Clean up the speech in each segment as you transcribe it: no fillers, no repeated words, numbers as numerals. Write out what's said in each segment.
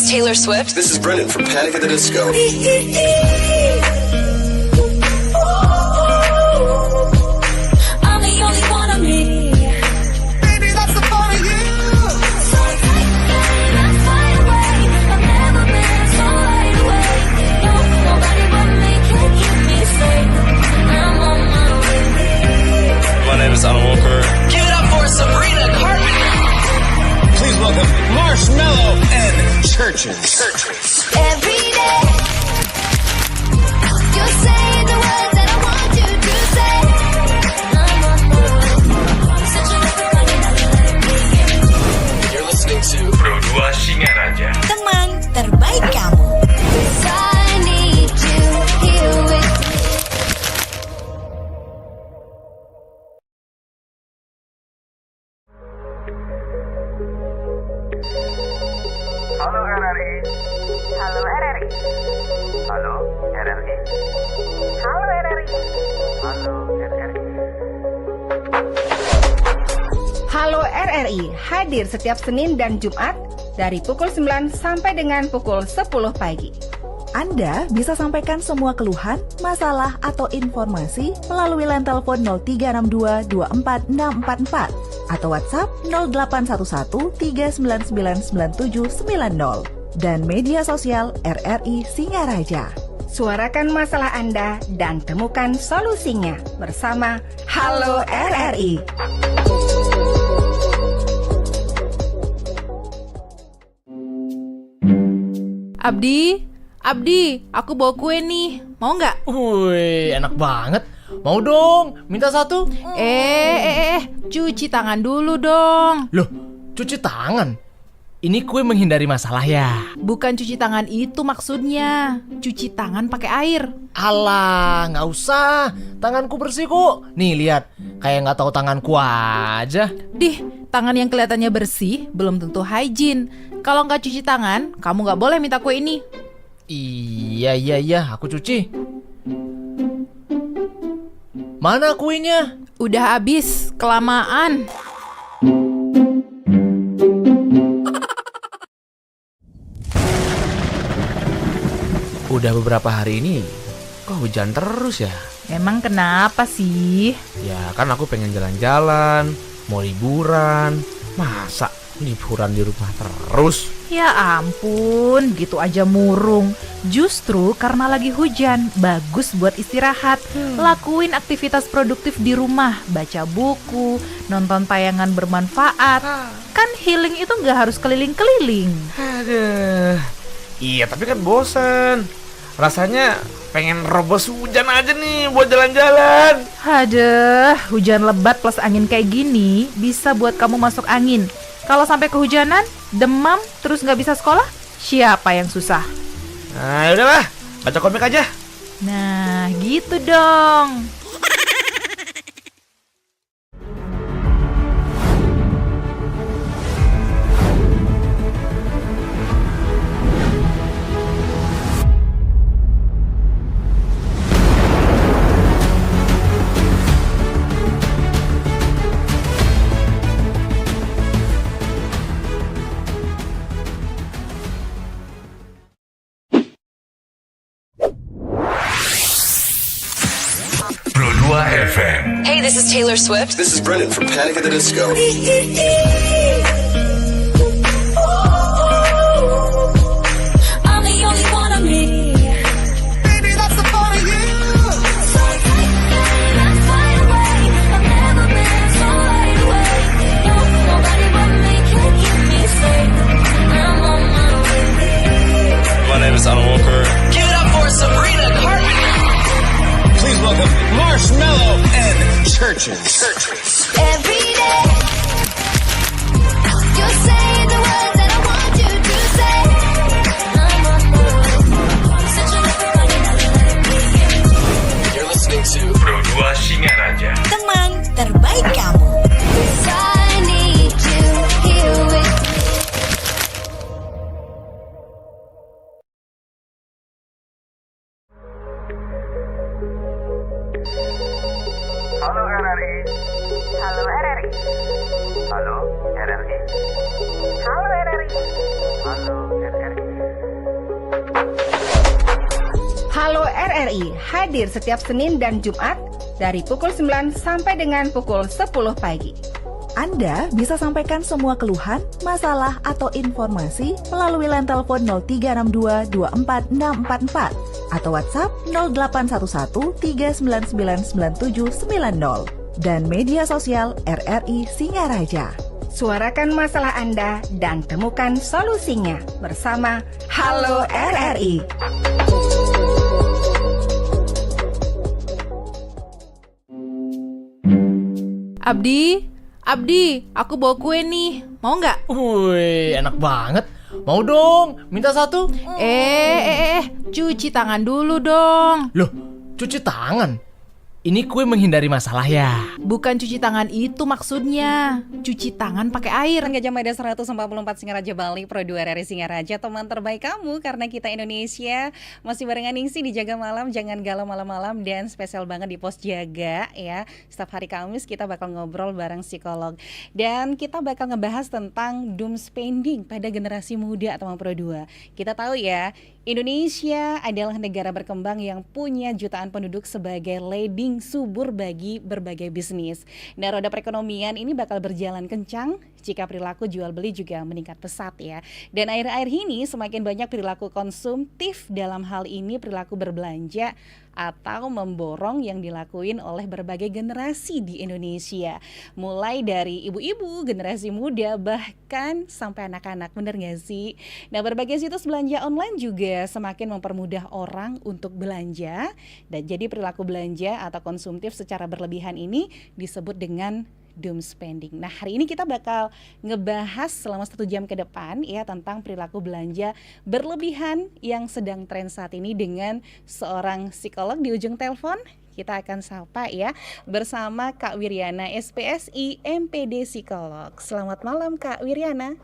is Taylor Swift. This is Brendan from Panic at the Disco. I'm the only one of me. Baby, that's the part of you. So tight, let's fly away. I've never been so wide awake. No, nobody but me can keep me safe. I'm on my way. My name is Alan Walker. Give it up for Sabrina Carpenter. Please welcome Marshmello and Churches. Every day, you're saying the words that I want you to say. I'm on my way. Such a little running out of me. You're listening to Pro 2 Singaraja. Teman terbaik kamu. 'Cause I need you here with me. Halo RRI. Halo RRI. Halo RRI. Halo RRI. Halo RRI. Halo RRI hadir setiap Senin dan Jumat dari pukul 9 sampai dengan pukul 10 pagi. Anda bisa sampaikan semua keluhan, masalah, atau informasi melalui line telepon 0362 24644 atau WhatsApp 0811 3999790 dan media sosial RRI Singaraja. Suarakan masalah Anda dan temukan solusinya bersama Halo RRI. Abdi, aku bawa kue nih. Mau nggak? Wih, enak banget. Mau dong, minta satu. Cuci tangan dulu dong. Loh, cuci tangan? Ini kue menghindari masalah ya? Bukan cuci tangan itu maksudnya. Cuci tangan pakai air. Alah, nggak usah. Tanganku bersih kok. Nih, lihat. Kayak nggak tahu tanganku aja. Dih, tangan yang kelihatannya bersih belum tentu hygiene. Kalau nggak cuci tangan, kamu nggak boleh minta kue ini. Iya, aku cuci. Mana kuenya? Udah habis, kelamaan. Udah beberapa hari ini kok hujan terus ya? Emang kenapa sih? Ya kan aku pengen jalan-jalan, mau liburan. Masa liburan di rumah terus? Ya ampun, gitu aja murung. Justru karena lagi hujan, bagus buat istirahat. Lakuin aktivitas produktif di rumah, baca buku, nonton tayangan bermanfaat. Kan healing itu gak harus keliling-keliling. Aduh. Iya, tapi kan bosen. Rasanya pengen robos hujan aja nih buat jalan-jalan. Aduh, hujan lebat plus angin kayak gini bisa buat kamu masuk angin. Kalau sampai kehujanan, demam, terus gak bisa sekolah, siapa yang susah? Nah, udahlah, baca komik aja. Nah, gitu dong. Pro 2 FM. Hey, this is Taylor Swift. This is Brendan from Panic at the Disco. I'm the only one of me. Baby, that's the part of you. So tight, let's fly away. I've never been so wide awake. No, nobody but me can keep me safe. I'm on my way. My name is Alan Walker. Give it up for Sabrina Carpenter. Please welcome Marshmello and Churches. Every day, you're saying the words that I want you to say. I'm on my way. Such a little running out of me. You're listening to Pro 2 Singaraja. Teman terbaik kamu. 'Cause I need you here with me. Halo RRI. Halo RRI. Halo RRI. Halo RRI. Halo RRI. Halo RRI hadir setiap Senin dan Jumat dari pukul 9 sampai dengan pukul 10 pagi. Anda bisa sampaikan semua keluhan, masalah, atau informasi melalui line telepon 0362 24644 atau WhatsApp 0811 3999790 dan media sosial RRI Singaraja. Suarakan masalah Anda dan temukan solusinya bersama Halo RRI. Abdi, aku bawa kue nih. Mau nggak? Wih, enak banget. Mau dong, minta satu. Cuci tangan dulu dong. Loh, cuci tangan? Ini kue menghindari masalah ya? Bukan cuci tangan itu maksudnya. Cuci tangan pakai air. Gajah Mada 144 Singaraja Bali, Pro 2 RRI Singaraja, teman terbaik kamu karena kita Indonesia. Masih barengan Ningsi di Jaga Malam, jangan galau malam-malam, dan spesial banget di Pos Jaga ya. Setiap hari Kamis kita bakal ngobrol bareng psikolog. Dan kita bakal ngebahas tentang doom spending pada generasi muda teman Pro 2. Kita tahu ya, Indonesia adalah negara berkembang yang punya jutaan penduduk sebagai leading subur bagi berbagai bisnis. Nah, roda perekonomian ini bakal berjalan kencang jika perilaku jual beli juga meningkat pesat ya. Dan akhir-akhir ini semakin banyak perilaku konsumtif, dalam hal ini perilaku berbelanja atau memborong yang dilakuin oleh berbagai generasi di Indonesia. Mulai dari ibu-ibu, generasi muda, bahkan sampai anak-anak, bener gak sih? Nah, berbagai situs belanja online juga semakin mempermudah orang untuk belanja. Dan jadi perilaku belanja atau konsumtif secara berlebihan ini disebut dengan doom spending. Nah, hari ini kita bakal ngebahas selama 1 jam ke depan ya tentang perilaku belanja berlebihan yang sedang tren saat ini dengan seorang psikolog di ujung telepon. Kita akan sapa ya bersama Kak Wiryana, SPSI, MPD Psikolog. Selamat malam Kak Wiryana.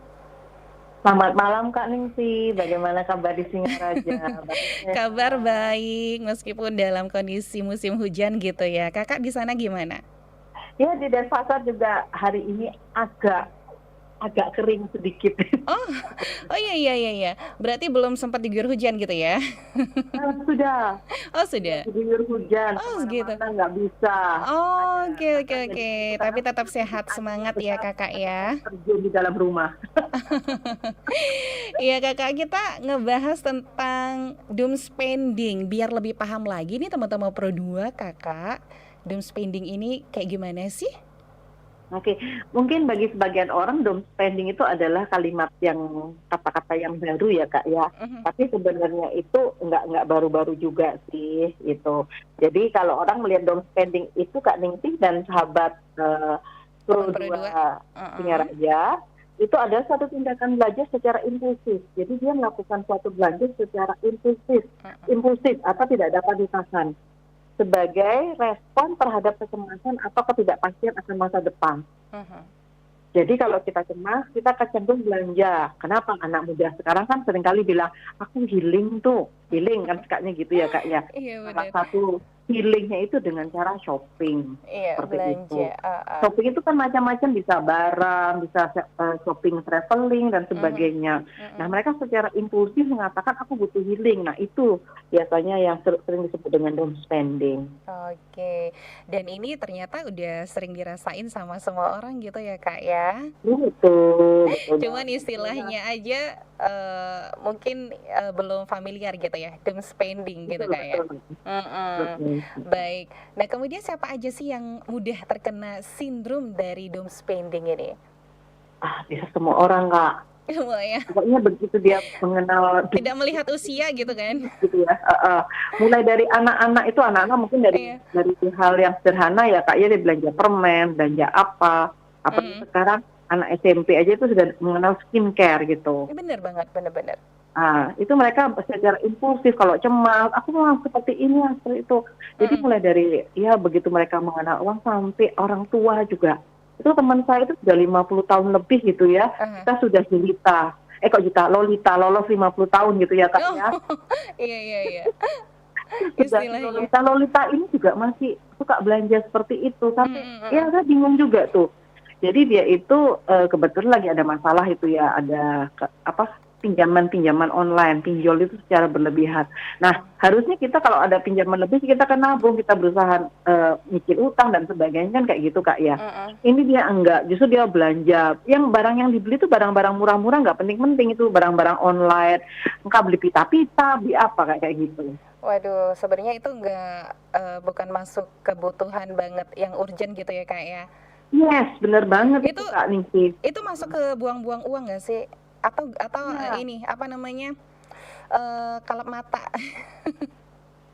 Selamat malam Kak Ningsi, bagaimana kabar di Singaraja? Kabar baik meskipun dalam kondisi musim hujan gitu ya. Kakak di sana gimana? Ya, di Denpasar juga hari ini agak kering sedikit. Oh iya. Berarti belum sempat diguyur hujan gitu ya? Sudah. Oh sudah. Diguyur hujan. Oh gitu. Nggak bisa. Oh oke. Tapi tetap sehat, semangat ya kakak ya. Terjun di dalam rumah. Iya kakak, kita ngebahas tentang doom spending biar lebih paham lagi nih teman-teman Pro 2 kakak. Doom spending ini kayak gimana sih? Oke, mungkin bagi sebagian orang doom spending itu adalah kalimat yang kata-kata yang baru ya kak ya. Tapi sebenarnya itu nggak baru-baru juga sih itu. Jadi kalau orang melihat doom spending itu Kak Ningsih dan sahabat Pro 2 Singaraja, itu ada satu tindakan belanja secara impulsif. Jadi dia melakukan suatu belanja secara impulsif atau tidak dapat ditahan, sebagai respon terhadap kecemasan atau ketidakpastian akan masa depan. Jadi kalau kita cemas, kita cenderung belanja. Kenapa? Anak muda sekarang kan seringkali bilang, aku healing kan sukanya gitu ya Kak ya. Salah satu healingnya itu dengan cara shopping. Seperti belanja. Itu. Shopping itu kan macam-macam, bisa barang, bisa shopping traveling dan sebagainya. Nah, mereka secara impulsif mengatakan aku butuh healing. Nah, itu biasanya yang sering disebut dengan doom spending. Oke. Dan ini ternyata udah sering dirasain sama semua orang gitu ya Kak ya. Betul. Cuman istilahnya aja mungkin belum familiar gitu ya, doom spending gitu Kak ya. Baik. Nah, kemudian siapa aja sih yang mudah terkena sindrom dari doom spending ini? Bisa semua orang Kak. Semua ya. Pokoknya begitu dia mengenal. Tidak melihat usia gitu kan? Gitu ya. Mulai dari anak-anak itu, anak-anak mungkin dari hal yang sederhana ya Kak ya, dia belanja permen, belanja apa. Apalagi sekarang anak SMP aja itu sudah mengenal skincare gitu. Bener banget, bener-bener. Itu mereka secara impulsif, kalau cemas, aku mau seperti ini, seperti itu. Jadi mulai dari, ya begitu mereka mengenal uang sampai orang tua juga. Itu teman saya itu sudah 50 tahun lebih gitu ya, kita sudah Lolita, lolos 50 tahun gitu ya Kak ya. Iya. Lolita ini juga masih suka belanja seperti itu, tapi ya saya bingung juga tuh. Jadi dia itu kebetulan lagi ada masalah itu ya, ada pinjaman online, pinjol itu secara berlebihan. Nah, harusnya kita kalau ada pinjaman lebih kita kan nabung, kita berusaha nyicil utang dan sebagainya kan kayak gitu Kak ya. Ini dia enggak, justru dia belanja. Yang barang yang dibeli itu barang-barang murah-murah, nggak penting-penting, itu barang-barang online. Enggak beli pita-pita, beli apa kayak gitu. Waduh, sebenarnya itu bukan masuk kebutuhan banget yang urgent gitu ya Kak ya. Yes, bener banget itu Kak Ningki. Itu masuk ke buang-buang uang nggak sih? Atau ini apa namanya, kalap mata?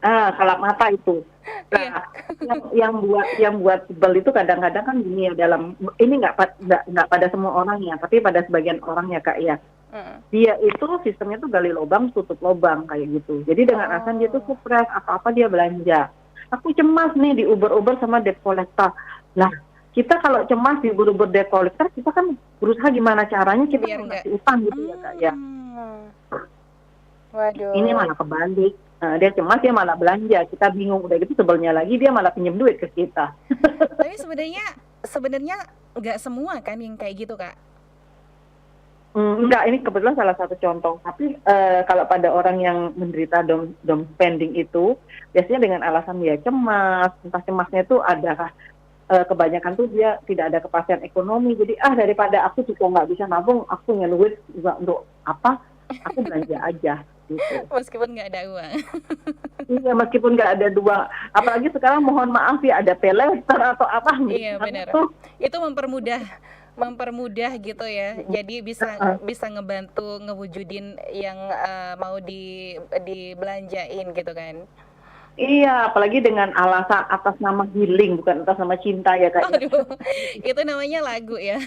Kalap mata itu. Nah, yang buat sebel itu kadang-kadang kan gini ya, ini nggak pada semua orang ya, tapi pada sebagian orang ya Kak ya. Dia itu sistemnya tuh gali lubang tutup lubang kayak gitu. Jadi dengan alasan dia tuh stres, apa-apa dia belanja. Aku cemas nih di Uber sama debt collector. Nah, kita kalau cemas di Uber debt collector, kita kan berusaha gimana caranya kita ngasih utang gitu ya Kak ya. Waduh. Ini malah kebalik. Dia cemas, dia malah belanja. Kita bingung, udah gitu sebelnya lagi dia malah pinjam duit ke kita. Tapi sebenarnya nggak semua kan yang kayak gitu Kak? Enggak, ini kebetulan salah satu contoh. Tapi kalau pada orang yang menderita dom spending itu, biasanya dengan alasan dia cemas, entah cemasnya itu ada kebanyakan tuh dia tidak ada kepastian ekonomi. Jadi daripada aku juga nggak bisa nabung, aku punya duit juga untuk apa? Aku belanja aja. Gitu. Meskipun nggak ada uang. Iya, meskipun nggak ada uang. Apalagi sekarang mohon maaf ya ada paylater atau apa. Iya benar. Itu mempermudah gitu ya. Jadi bisa ngebantu ngewujudin yang mau dibelanjain gitu kan. Iya, apalagi dengan alasan atas nama healing, bukan atas nama cinta ya Kak. Aduh, itu namanya lagu ya.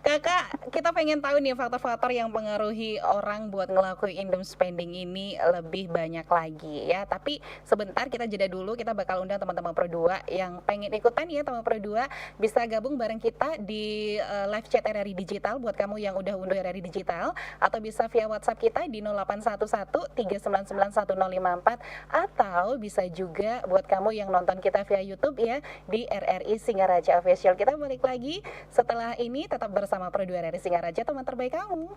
Kakak, kita pengen tahu nih faktor-faktor yang mempengaruhi orang buat ngelakuin doom spending ini lebih banyak lagi ya. Tapi sebentar kita jeda dulu, kita bakal undang teman-teman Pro 2 yang pengen ikutan ya, teman Pro 2 bisa gabung bareng kita di live chat RRI Digital buat kamu yang udah unduh RRI Digital, atau bisa via WhatsApp kita di 0811 3991054, atau bisa juga buat kamu yang nonton kita via YouTube ya di RRI Singaraja Official. Kita balik lagi setelah ini, tetap bersama Pro 2 RRI Singaraja, teman terbaik kamu.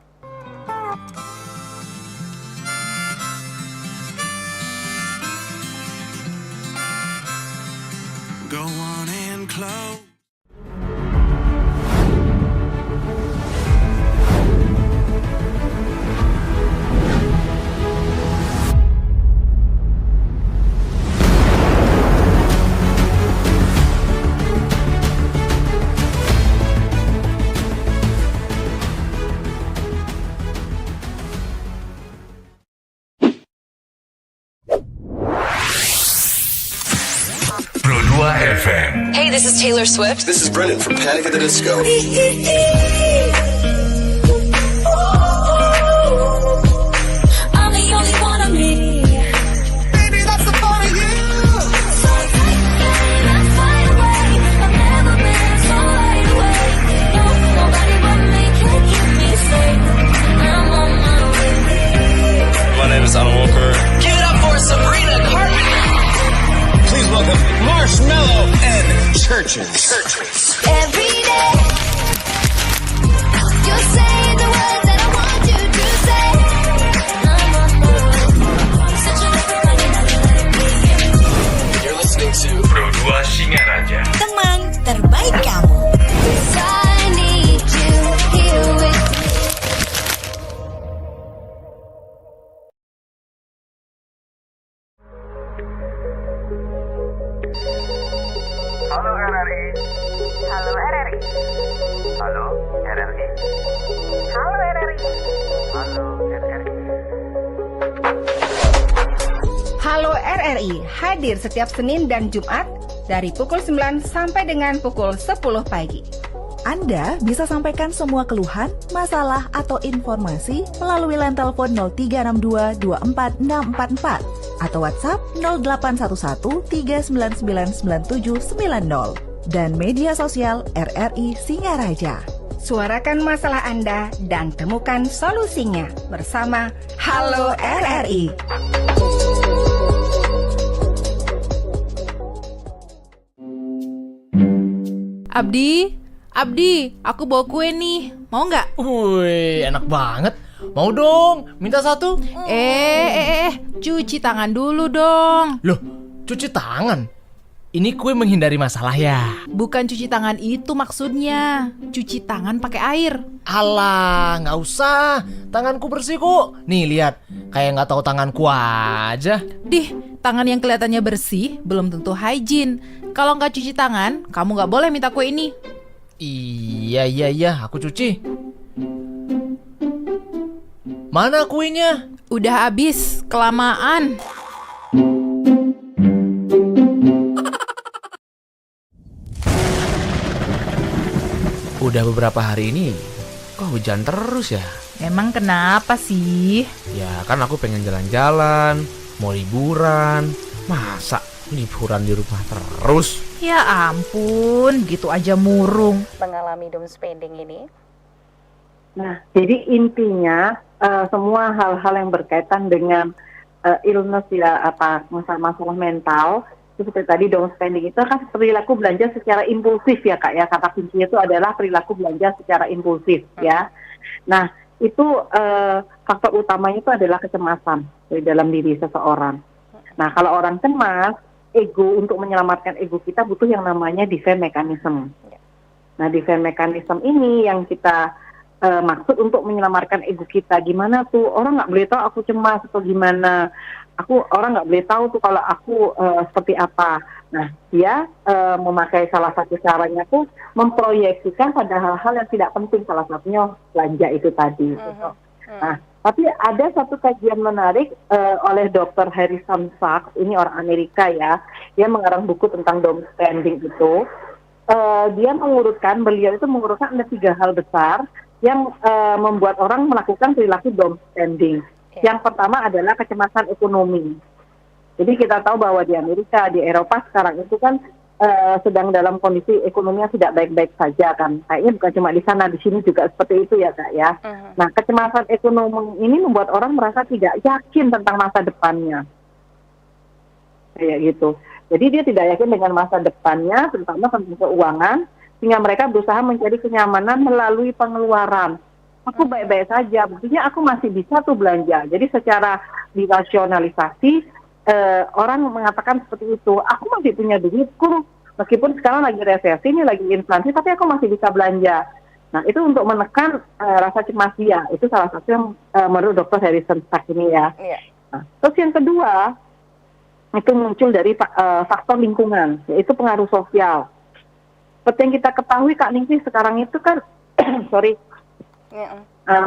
Go on and close. Pro 2 FM. Hey, this is Taylor Swift. This is Brennan from Panic at the Disco. I'm the only one of me. Baby, that's the part of you. So take it, let's fly away. I've never been so wide awake. No, nobody but me can keep me safe. I'm on my way. My name is Alan Walker. Give it up for Sabrina Carpenter. Please welcome Marshmello and Churches. Every day, you say the words that I want you to say. You're listening to Pro 2 Singaraja. Teman terbaik kamu. 'Cause I need you here with me. Halo RRI. Halo RRI. Halo RRI. Halo RRI. Halo RRI. Halo RRI hadir setiap Senin dan Jumat dari pukul 9 sampai dengan pukul 10 pagi. Anda bisa sampaikan semua keluhan, masalah, atau informasi melalui line telepon 0362 24644 atau WhatsApp 0811 3999790 dan media sosial RRI Singaraja. Suarakan masalah Anda dan temukan solusinya bersama Halo RRI. Abdi, aku bawa kue nih. Mau nggak? Wih, enak banget. mau dong, minta satu. Cuci tangan dulu dong. Loh, cuci tangan? Ini kue menghindari masalah ya? Bukan cuci tangan itu maksudnya. Cuci tangan pakai air. Alah, nggak usah. Tanganku bersih kok. Nih lihat, kayak nggak tahu tanganku aja. Tangan yang kelihatannya bersih belum tentu hygiene. Kalau nggak cuci tangan, kamu nggak boleh minta kue ini. Iya, aku cuci. Mana kuenya? Udah habis, kelamaan. Udah beberapa hari ini kok hujan terus ya? Emang kenapa sih? Ya kan aku pengen jalan-jalan, mau liburan. Masa liburan di rumah terus? Ya ampun, gitu aja murung. Mengalami doom spending ini. Nah, jadi intinya semua hal-hal yang berkaitan dengan illness ya, masalah mental, seperti tadi doom spending itu kan perilaku belanja secara impulsif ya Kak ya. Kata kuncinya itu adalah perilaku belanja secara impulsif ya. Nah, itu faktor utamanya itu adalah kecemasan di dalam diri seseorang. Nah, kalau orang cemas, untuk menyelamatkan ego kita butuh yang namanya defense mechanism. Nah, defense mechanism ini yang kita maksud untuk menyelamatkan ego kita. Gimana tuh? Orang nggak boleh tahu aku cemas atau gimana. Orang nggak boleh tahu tuh kalau aku seperti apa. Nah, dia memakai salah satu caranya tuh memproyeksikan pada hal-hal yang tidak penting. Salah satunya belanja itu tadi. Gitu. Nah, tapi ada satu kajian menarik oleh Dr. Harrison Sachs, ini orang Amerika ya, dia mengarang buku tentang doom spending itu. Beliau itu mengurutkan ada 3 hal besar yang membuat orang melakukan perilaku doom spending. Yang pertama adalah kecemasan ekonomi. Jadi kita tahu bahwa di Amerika, di Eropa sekarang itu kan sedang dalam kondisi ekonomi yang tidak baik-baik saja kan. Kayaknya bukan cuma di sana, di sini juga seperti itu ya Kak ya. Nah, kecemasan ekonomi ini membuat orang merasa tidak yakin tentang masa depannya. Kayak gitu. Jadi dia tidak yakin dengan masa depannya, terutama tentang keuangan, sehingga mereka berusaha mencari kenyamanan melalui pengeluaran. Aku baik-baik saja, buktinya aku masih bisa tuh belanja. Jadi secara dirasionalisasi, orang mengatakan seperti itu, aku masih punya duitku, meskipun sekarang lagi resesi, ini lagi inflasi, tapi aku masih bisa belanja. Nah, itu untuk menekan rasa cemas dia. Itu salah satu yang menurut Dr. Harrison Sachs ini ya. Nah, terus yang kedua, itu muncul dari faktor lingkungan, yaitu pengaruh sosial. Seperti yang kita ketahui Kak Ningsih sekarang itu kan,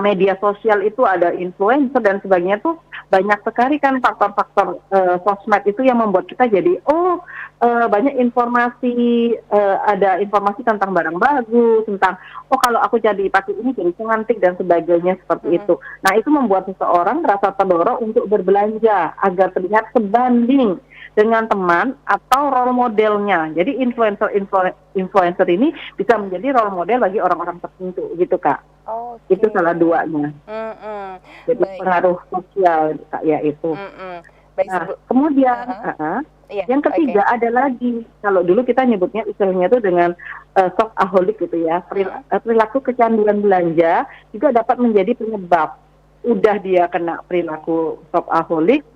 media sosial itu ada influencer dan sebagainya tuh banyak sekali kan faktor-faktor sosmed itu yang membuat kita jadi banyak informasi, ada informasi tentang barang bagus, tentang kalau aku jadi pakai ini jadi cantik dan sebagainya seperti itu. Nah, itu membuat seseorang merasa terdorong untuk berbelanja agar terlihat sebanding dengan teman atau role modelnya. Jadi influencer ini bisa menjadi role model bagi orang-orang tertentu gitu Kak. Itu salah duanya. Jadi pengaruh sosial ya itu. Nah, kemudian yang ketiga ada lagi, kalau dulu kita nyebutnya istilahnya itu dengan shopaholic gitu ya. Perilaku kecanduan belanja juga dapat menjadi penyebab. Udah dia kena perilaku shopaholic,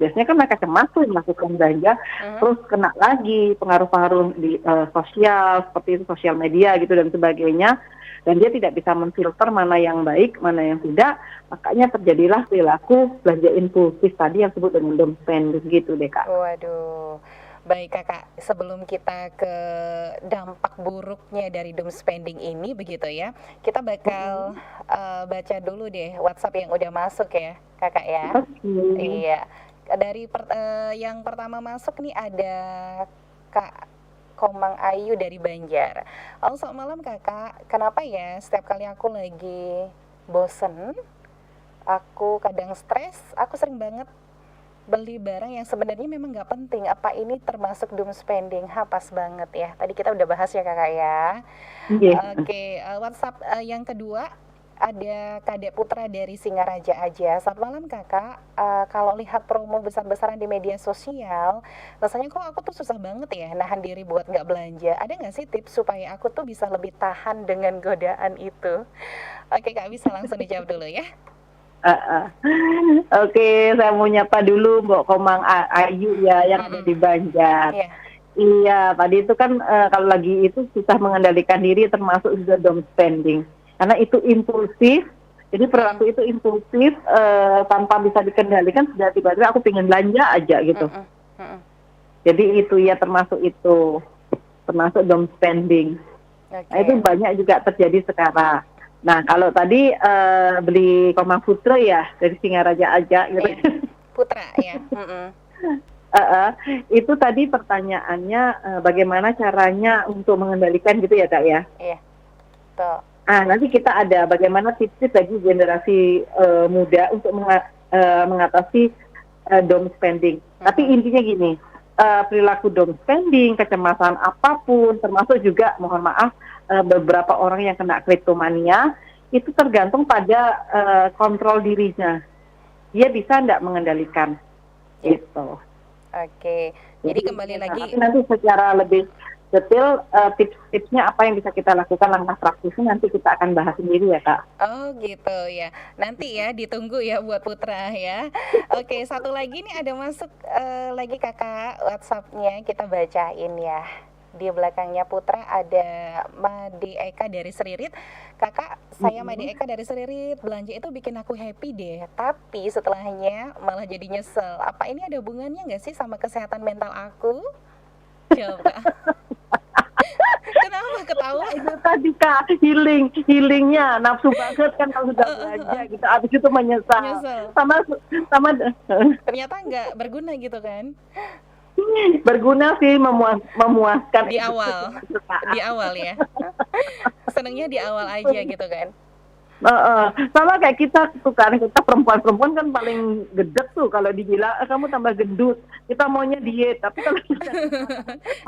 biasanya kan mereka cemas tuh melakukan belanja, terus kena lagi pengaruh-pengaruh di sosial, seperti itu sosial media gitu dan sebagainya, dan dia tidak bisa memfilter mana yang baik, mana yang tidak, makanya terjadilah perilaku belanja impulsif tadi yang disebut dengan doom spending gitu deh Kak. Waduh. Baik Kakak, sebelum kita ke dampak buruknya dari doom spending ini begitu ya, kita bakal baca dulu deh WhatsApp yang udah masuk ya Kakak ya. Iya. Dari yang pertama masuk nih ada Kak Komang Ayu dari Banjar. Halo, selamat malam Kakak. Kenapa ya setiap kali aku lagi bosen, aku kadang stres, aku sering banget beli barang yang sebenarnya memang nggak penting. Apa ini termasuk doom spending? Pas banget ya. Tadi kita udah bahas ya Kakak ya. Oke, WhatsApp yang kedua ada Kadek Putra dari Singaraja aja. Selamat malam Kakak. Kalau lihat promo besar-besaran di media sosial, rasanya kok aku tuh susah banget ya nahan diri buat nggak belanja. Ada nggak sih tips supaya aku tuh bisa lebih tahan dengan godaan itu? Oke Kak, bisa langsung dijawab dulu ya. Oke, saya mau nyapa dulu Mbak Komang Ayu ya yang ada di Banjar. Iya, tadi itu kan kalau lagi itu susah mengendalikan diri termasuk juga dom spending. Karena itu impulsif, jadi perilaku itu impulsif tanpa bisa dikendalikan, sudah tiba-tiba aku pengen belanja aja gitu. Jadi itu ya termasuk dom spending. Nah itu banyak juga terjadi sekarang. Nah kalau tadi beli Komang Putra ya dari Singaraja aja gitu. Putra ya. Itu tadi pertanyaannya bagaimana caranya untuk mengendalikan gitu ya Kak ya? Iya. Tuh. Nanti kita ada bagaimana tips-tips bagi generasi muda untuk mengatasi dom spending. Tapi intinya gini, perilaku dom spending, kecemasan apapun, termasuk juga mohon maaf beberapa orang yang kena kleptomania itu tergantung pada kontrol dirinya. Dia bisa tidak mengendalikan gitu. Oke, jadi kembali lagi. Nanti secara lebih detail tips-tipsnya apa yang bisa kita lakukan, langkah praktisnya nanti kita akan bahas sendiri ya Kak. Oh gitu ya, nanti ya ditunggu ya buat Putra ya. Oke, satu lagi nih ada masuk lagi Kakak WhatsApp-nya, kita bacain ya. Di belakangnya Putra ada Made Eka dari Seririt. Kakak, saya Made Eka dari Seririt. Belanja itu bikin aku happy deh, tapi setelahnya malah jadi nyesel. Apa ini ada hubungannya nggak sih sama kesehatan mental aku? Jawab Kak. Kenapa ketawa? Itu tadi Kak, healingnya nafsu banget kan kalau sudah belanja gitu. Abis itu menyesal. Sama ternyata nggak berguna gitu kan? Berguna sih, memuaskan di awal ya. Senengnya di awal aja gitu kan. Sama kayak kita perempuan kan paling gedek tuh kalau dibilang kamu tambah gendut, kita maunya diet, tapi kalau kita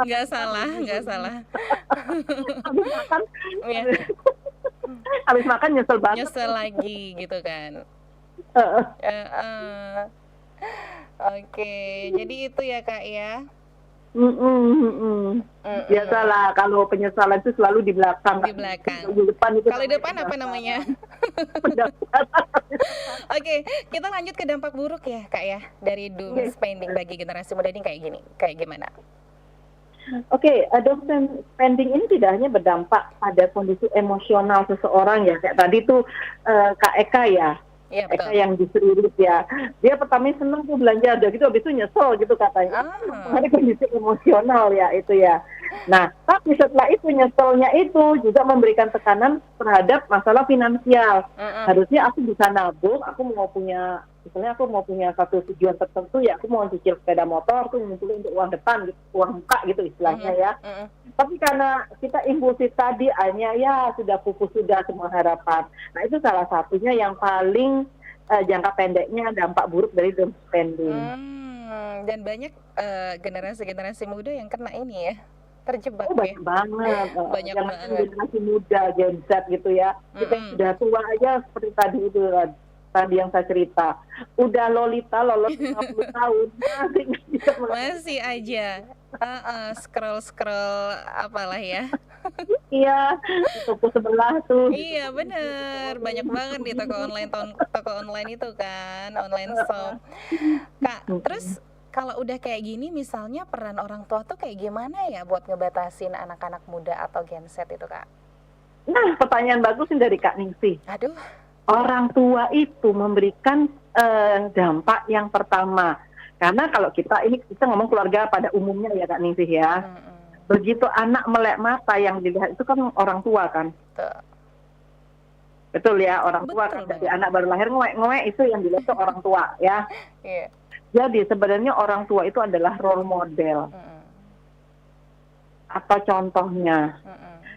nggak salah habis makan nyesel banget, nyesel lagi gitu kan. Oke, jadi itu ya Kak ya. Biasalah kalau penyesalan itu selalu di belakang. Di belakang. Di depan itu. Kalau di depan apa namanya? Oke, kita lanjut ke dampak buruk ya Kak ya dari doom spending bagi generasi muda ini kayak gimana? Oke, doom spending ini tidak hanya berdampak pada kondisi emosional seseorang ya, kayak tadi tuh Kak Eka ya. Iya, Eka yang di Seririt ya, dia pertama seneng tuh belanja, udah gitu habis itu nyesel gitu katanya. Ada kondisi emosional ya itu ya. Nah, tapi setelah itu nyeselnya itu juga memberikan tekanan terhadap masalah finansial. Harusnya aku bisa nabung, aku mau punya, misalnya aku mau punya satu tujuan tertentu ya, aku mau cicil sepeda motor, aku ngumpulin untuk uang depan, gitu, uang muka gitu istilahnya ya. Tapi karena kita impulsif tadi, hanya ya sudah pupus sudah semua harapan. Nah itu salah satunya yang paling jangka pendeknya dampak buruk dari doom spending. Dan banyak generasi muda yang kena ini ya, terjebak banyak banget. Banyak banget. Generasi muda, Gen Z gitu ya. Kita yang sudah tua aja seperti tadi itu tadi yang saya cerita. Udah Lolita lolos 50 tahun masih aja scroll apalah ya. Iya, di toko sebelah tuh. Iya bener, banyak banget di toko online itu kan, online shop. Kak, terus kalau udah kayak gini misalnya peran orang tua tuh kayak gimana ya buat ngebatasin anak-anak muda atau Gen Z itu Kak? Nah, pertanyaan bagus nih dari Kak Ningsih. Aduh. Orang tua itu memberikan dampak yang pertama. Karena kalau kita ngomong keluarga pada umumnya ya Kak Ningsih ya. Begitu anak melek mata yang dilihat itu kan orang tua kan. Betul ya, orang tua kan dari anak baru lahir ngoek-ngoek itu yang dilihat itu orang tua ya. Jadi sebenarnya orang tua itu adalah role model. Atau contohnya.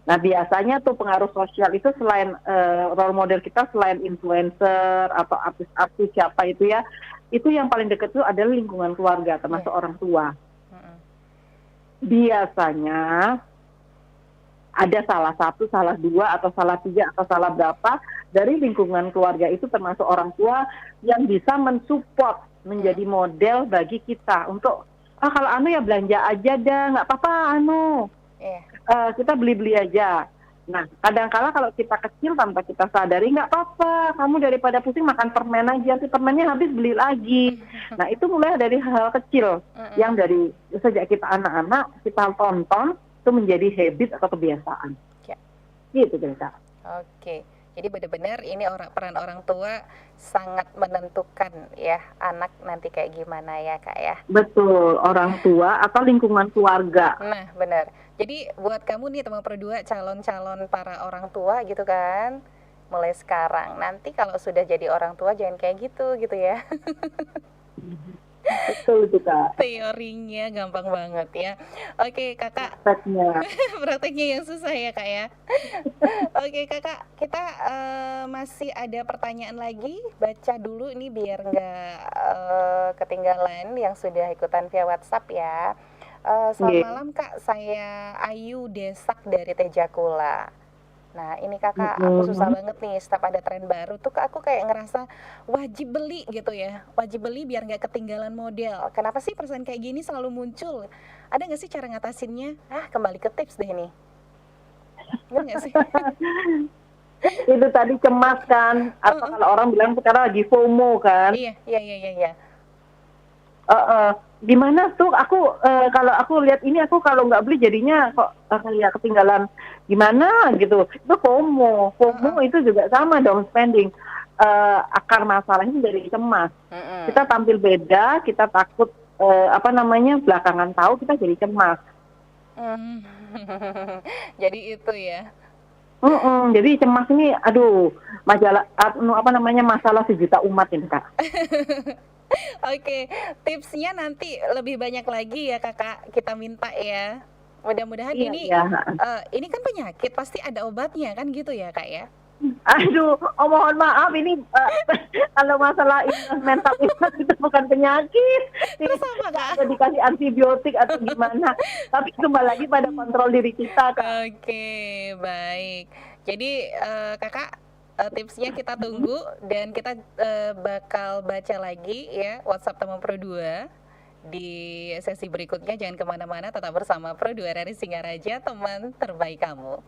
Nah biasanya tuh pengaruh sosial itu selain role model kita, selain influencer atau artis-artis siapa itu ya, itu yang paling dekat itu adalah lingkungan keluarga termasuk orang tua. Biasanya ada salah satu, salah dua, atau salah tiga, atau salah berapa dari lingkungan keluarga itu termasuk orang tua yang bisa mensupport menjadi model bagi kita untuk kalau ya belanja aja dah, nggak apa-apa kita beli-beli aja. Nah, kadang-kala kalau kita kecil tanpa kita sadari, nggak apa-apa, kamu daripada pusing makan permen aja, si permennya habis beli lagi. Nah, itu mulai dari hal kecil yang dari sejak kita anak-anak, kita tonton, itu menjadi habit atau kebiasaan. Ya. Gitu kira-kira. Oke, jadi benar-benar ini peran orang tua sangat menentukan ya anak nanti kayak gimana ya Kak ya. Betul, orang tua atau lingkungan keluarga. Nah benar. Jadi buat kamu nih teman Pro2 calon-calon para orang tua gitu kan, mulai sekarang nanti kalau sudah jadi orang tua jangan kayak gitu ya. Betul itu Kak. Teorinya gampang banget ya. Oke Kakak. Prakteknya yang susah ya Kak ya. Oke Kakak, kita masih ada pertanyaan lagi. Baca dulu ini biar nggak ketinggalan yang sudah ikutan via WhatsApp ya. Selamat malam Kak, saya Ayu Desak dari Tejakula. Nah ini Kakak, aku susah banget nih setiap ada tren baru tuh aku kayak ngerasa wajib beli gitu ya. Wajib beli biar nggak ketinggalan model. Kenapa sih perasaan kayak gini selalu muncul? Ada nggak sih cara ngatasinnya? Kembali ke tips deh nih. Bener nggak sih? Itu tadi cemas kan, atau kalau orang bilang sekarang lagi FOMO kan. Iya. Gimana tuh aku kalau aku lihat ini aku kalau nggak beli jadinya kok kayak ketinggalan gimana gitu. Itu FOMO itu juga sama dong spending. Akar masalahnya dari cemas. Kita tampil beda, kita takut belakangan tahu kita jadi cemas. Jadi itu ya. Jadi cemas ini masalah sejuta umat ini Kak. Oke, tipsnya nanti lebih banyak lagi ya Kakak, kita minta ya. Mudah-mudahan ini kan penyakit pasti ada obatnya kan gitu ya Kak ya. Aduh, mohon maaf ini kalau masalah mental illness itu bukan penyakit. Terus apa Kak? Atau dikasih antibiotik atau gimana. Tapi kembali lagi pada kontrol diri kita Kak. Oke, baik. Jadi Kakak tipsnya kita tunggu dan kita bakal baca lagi ya WhatsApp teman Pro2 di sesi berikutnya. Jangan kemana-mana, tetap bersama Pro2 RRI Singaraja, teman terbaik kamu.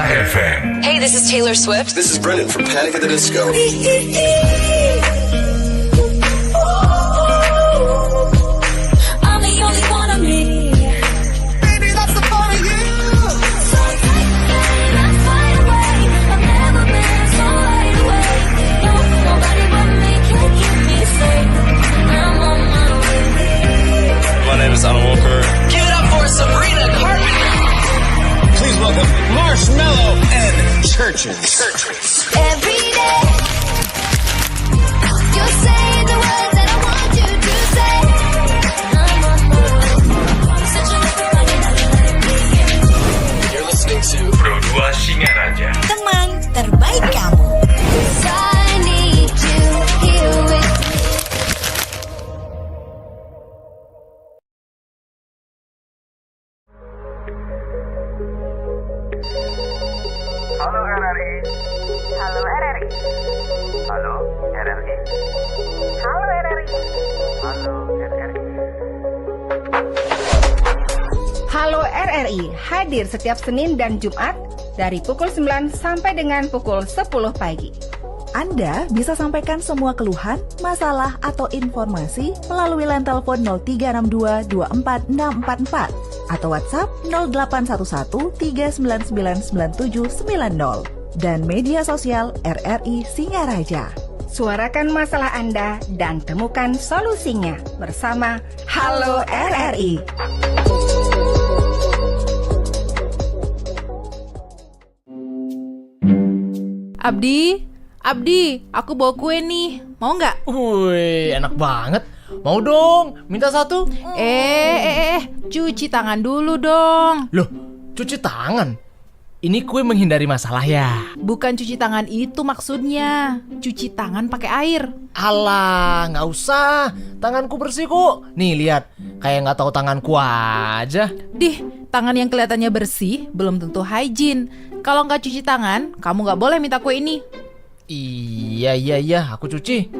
FM. Hey, this is Taylor Swift. This is Brendan from Panic at the Disco. I'm the only one of me. Baby, that's the part of you. So take that, let's fly away. I've never been so wide awake. No, nobody but me can keep me safe. I'm on my way. My name is Alan Walker. Give it up for Sabrina Carpenter. Please welcome Marshmello and Churches. Every day, you're saying the words that I want you to say. I'm on my way. Such a You're listening to Pro2 Singaraja. teman terbaik kamu. 'Cause I need you here with me. Halo RRI. Halo RRI. Halo RRI. Halo RRI. Halo RRI. Halo RRI hadir setiap Senin dan Jumat dari pukul 9 sampai dengan pukul 10 pagi. Anda bisa sampaikan semua keluhan, masalah, atau informasi melalui line telepon 0362 24644 atau WhatsApp 0811 3999790 dan media sosial RRI Singaraja. Suarakan masalah Anda dan temukan solusinya bersama Halo RRI. Abdi, aku bawa kue nih. Mau nggak? Wih, enak banget. Mau dong, minta satu. Cuci tangan dulu dong. Loh, cuci tangan? Ini kue menghindari masalah ya? Bukan cuci tangan itu maksudnya. Cuci tangan pakai air. Alah, nggak usah. Tanganku bersih kok. Nih lihat, kayak nggak tahu tanganku aja. Dih, tangan yang kelihatannya bersih belum tentu hygiene. Kalau nggak cuci tangan, kamu nggak boleh minta kue ini. Iya, aku cuci.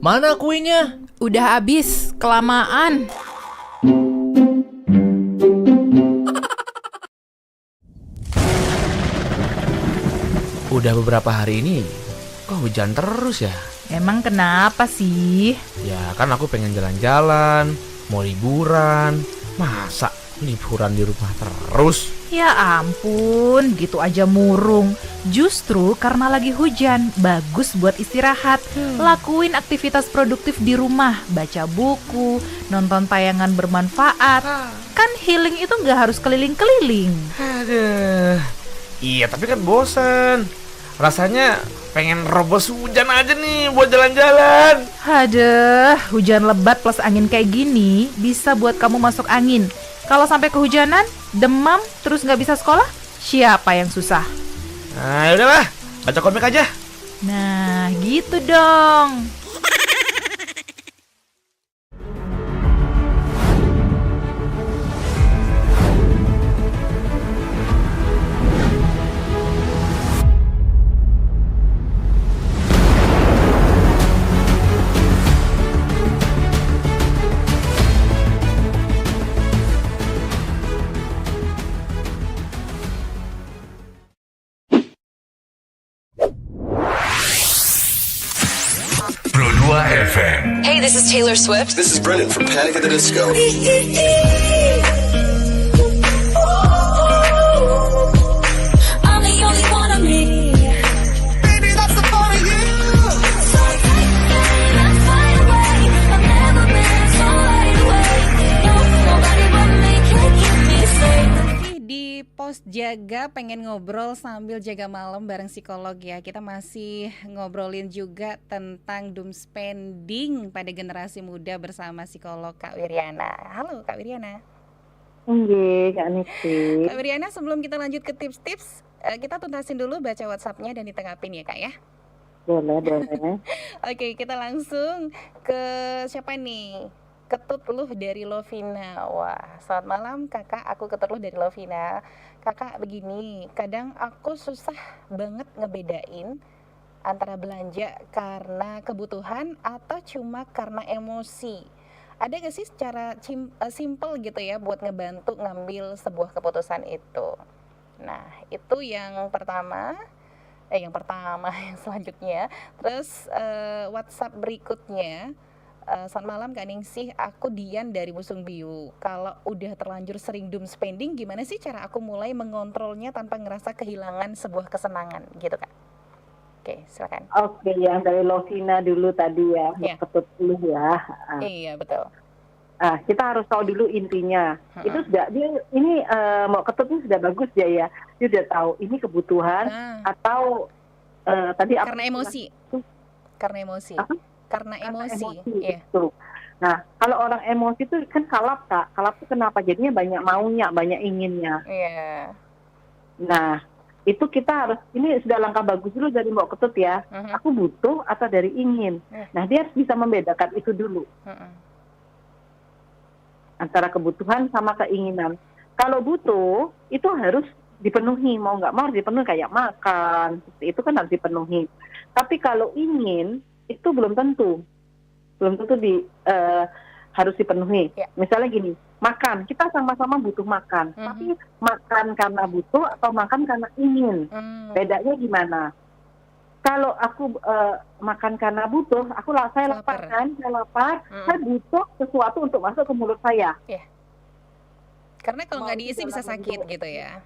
Mana kuenya? Udah habis, kelamaan. Udah beberapa hari ini kok hujan terus ya? Emang kenapa sih? Ya kan aku pengen jalan-jalan, mau liburan. Masa liburan di rumah terus? Ya ampun, gitu aja murung. Justru karena lagi hujan, bagus buat istirahat. Lakuin aktivitas produktif di rumah, baca buku, nonton tayangan bermanfaat. Kan healing itu nggak harus keliling-keliling. Aduh. Iya, tapi kan bosen. Rasanya pengen robos hujan aja nih buat jalan-jalan. Aduh, hujan lebat plus angin kayak gini bisa buat kamu masuk angin. Kalau sampai kehujanan, demam, terus nggak bisa sekolah, siapa yang susah? Nah, udahlah, baca komik aja. Nah, gitu dong. FM. Hey, this is Taylor Swift. This is Brendan from Panic at the Disco. I'm the only one of me. Baby, that's the part of you. So take that, let's fly away. I've never been so wide awake. No, nobody but me can keep me safe. Di Pos Jaga pengen ngobrol sambil jaga malam bareng psikolog ya. Kita masih ngobrolin juga tentang doom spending pada generasi muda bersama psikolog Kak Wiriana. Halo Kak Wiriana. Iya, Kak Niki. Kak Wiriana, sebelum kita lanjut ke tips-tips, kita tuntasin dulu baca WhatsApp-nya dan ditangkapin ya Kak ya. Boleh. Oke, kita langsung ke siapa nih? Ketut Luh dari Lovina. Wah, selamat malam kakak, aku Ketut Luh dari Lovina. Kakak begini, kadang aku susah banget ngebedain antara belanja karena kebutuhan atau cuma karena emosi. Ada gak sih cara simple gitu ya buat ngebantu ngambil sebuah keputusan itu? Nah, itu yang pertama. Yang selanjutnya. Terus WhatsApp berikutnya. Selamat malam Kak Ningsih, aku Dian dari Musung Biu. Kalau udah terlanjur sering doom spending, gimana sih cara aku mulai mengontrolnya tanpa ngerasa kehilangan sebuah kesenangan gitu Kak? Oke, silakan. Oke, yang dari Lovina dulu tadi ya, Ketut dulu ya. Iya, betul. Kita harus tahu dulu intinya. Itu sudah ini mau Ketut ini sudah bagus ya. Dia udah tahu ini kebutuhan atau tadi apa? Karena emosi. Karena emosi. Iya. Itu. Nah, kalau orang emosi itu kan kalap Kak. Kalap itu kenapa? Jadinya banyak maunya, banyak inginnya. Iya. Nah, itu kita harus, ini sudah langkah bagus dulu dari Mbak Ketut ya. Aku butuh atau dari ingin. Nah, dia harus bisa membedakan itu dulu. Antara kebutuhan sama keinginan. Kalau butuh, itu harus dipenuhi. Mau nggak mau harus dipenuhi, kayak makan. Itu kan harus dipenuhi. Tapi kalau ingin, itu belum tentu harus dipenuhi. Misalnya gini, makan, kita sama-sama butuh makan, tapi makan karena butuh atau makan karena ingin, bedanya gimana? Kalau aku makan karena butuh, saya lapar, saya butuh sesuatu untuk masuk ke mulut saya. Karena kalau nggak diisi bisa sakit gitu ya.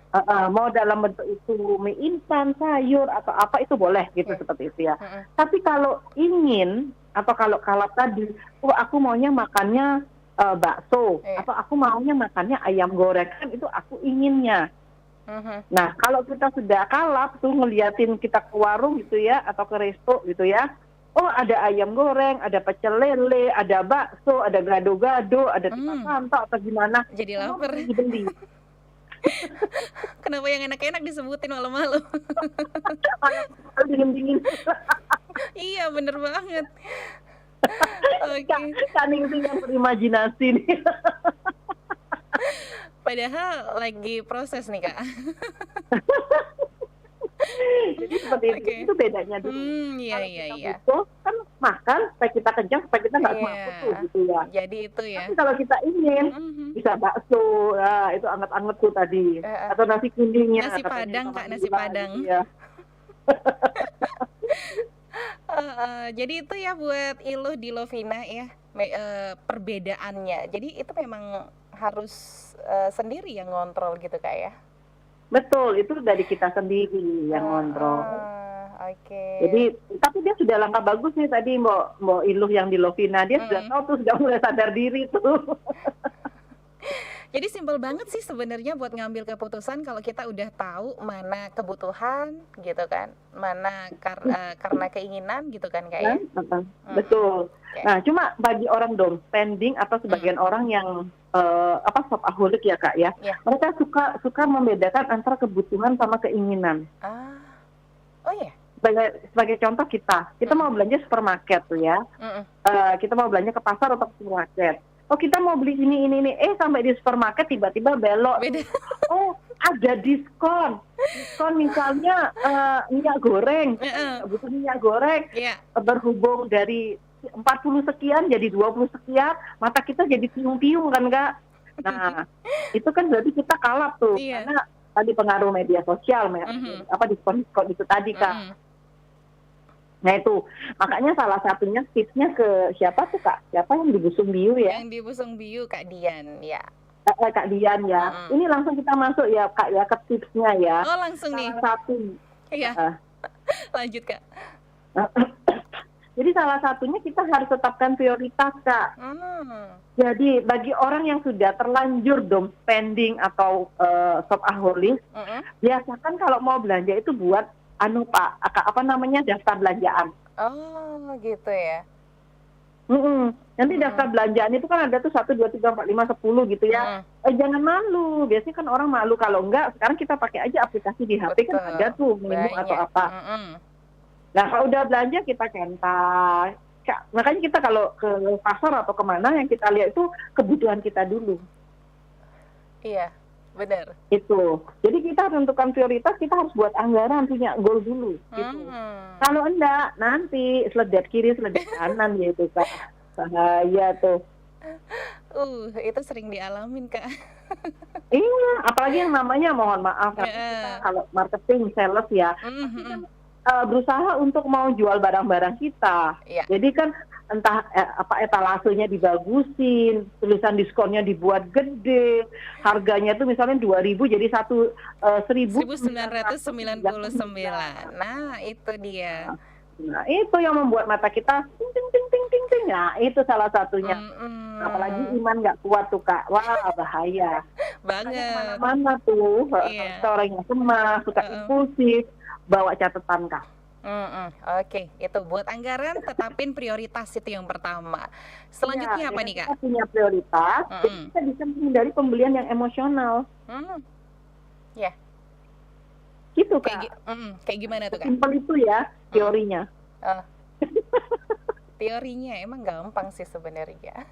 Mau dalam bentuk itu mie instan, sayur atau apa itu boleh gitu seperti itu ya. Tapi kalau ingin atau kalau tadi, aku maunya makannya bakso atau aku maunya makannya ayam goreng, kan itu aku inginnya. Nah, kalau kita sudah kalap tuh ngeliatin kita ke warung gitu ya atau ke resto gitu ya. Oh, ada ayam goreng, ada pecel lele, ada bakso, ada gado-gado, ada tipat santok atau gimana. Jadi lapar. Dibeli. Kenapa yang enak-enak disebutin malam-malam? Dingin-dingin. Iya, bener banget. Oke. Kan itu yang berimajinasi nih. Padahal lagi proses nih, Kak. Jadi seperti itu bedanya dulu. Iya. Butuh kan makan supaya kita kenyang, supaya kita nggak mabuk tuh gitu ya. Jadi itu ya. Tapi kalau kita ingin bisa bakso, ya, itu anget-anget tuh tadi, atau nasi kuningnya. Nasi Padang, Kak, nasi Padang. Ya. Jadi itu ya buat Iluh di Lovina ya, perbedaannya. Jadi itu memang harus sendiri yang ngontrol gitu, Kak ya. Betul, itu dari kita sendiri yang ngontrol. Oke. Jadi, tapi dia sudah langkah bagus nih tadi Mbak Iluh yang di Lovina, dia sudah tahu tuh, sudah mulai sadar diri tuh. Jadi simpel banget sih sebenarnya buat ngambil keputusan kalau kita udah tahu mana kebutuhan gitu kan, mana karena keinginan gitu kan kayak. Betul. Nah, cuma bagi orang spending atau sebagian orang yang shopaholic ya Kak ya, mereka suka membedakan antara kebutuhan sama keinginan. Oh iya. Sebagai contoh kita mau belanja supermarket tuh ya, kita mau belanja ke pasar atau ke supermarket. Oh kita mau beli ini, sampai di supermarket tiba-tiba belok. Oh ada diskon misalnya minyak goreng, bukan minyak goreng, berhubung dari 40 sekian jadi 20 sekian, mata kita jadi piung-piung kan Kak. Nah itu kan berarti kita kalap tuh, karena tadi pengaruh media sosial, diskon itu tadi Kak. Nah itu, makanya salah satunya tipsnya ke siapa tuh Kak? Siapa yang di Busung Biu ya? Yang di Busung Biu, Kak Dian ya. Kak Dian ya. Ini langsung kita masuk ya Kak ya ke tipsnya ya. Oh langsung nih. Salah satu. Iya. Lanjut Kak. Jadi salah satunya kita harus tetapkan prioritas Kak. Jadi bagi orang yang sudah terlanjur spending atau shopaholic, biasakan kalau mau belanja itu buat daftar belanjaan. Oh gitu ya. Nanti daftar belanjaan itu kan ada tuh 1, 2, 3, 4, 5, 10 gitu ya. Jangan malu, biasanya kan orang malu kalau enggak. Sekarang kita pakai aja aplikasi di HP. Betul. Kan ada tuh menu atau apa. Nah kalau udah belanja kita centang. Makanya kita kalau ke pasar atau kemana yang kita lihat itu kebutuhan kita dulu. Iya. Benar. Itu. Jadi kita tentukan prioritas, kita harus buat anggaran, punya goal dulu gitu. Kalau enggak, nanti seledet kiri, seledet kanan gitu Kak. Bahaya tuh. Itu sering dialamin Kak. Iya, apalagi yang namanya mohon maaf kita kalau marketing, sales ya. Kita berusaha untuk mau jual barang-barang kita. Jadi kan entah etalasenya dibagusin, tulisan diskonnya dibuat gede, harganya tuh misalnya 2.000 jadi 1.999. Nah, itu dia. Nah, itu yang membuat mata kita ting ting ting ting ting ting. Nah, itu salah satunya. Apalagi iman nggak kuat tuh Kak. Wah, bahaya. Banget. Mana tuh orang yang cemas, suka impulsif, bawa catatan Kak. Oke, itu buat anggaran tetapin prioritas itu yang pertama. Selanjutnya apa nih Kak? Kita punya prioritas, jadi kita bisa menghindari pembelian yang emosional. Ya. Gitu Kak. Kayak gimana tuh Kak? Simpel itu ya teorinya. Teorinya emang gampang sih sebenarnya.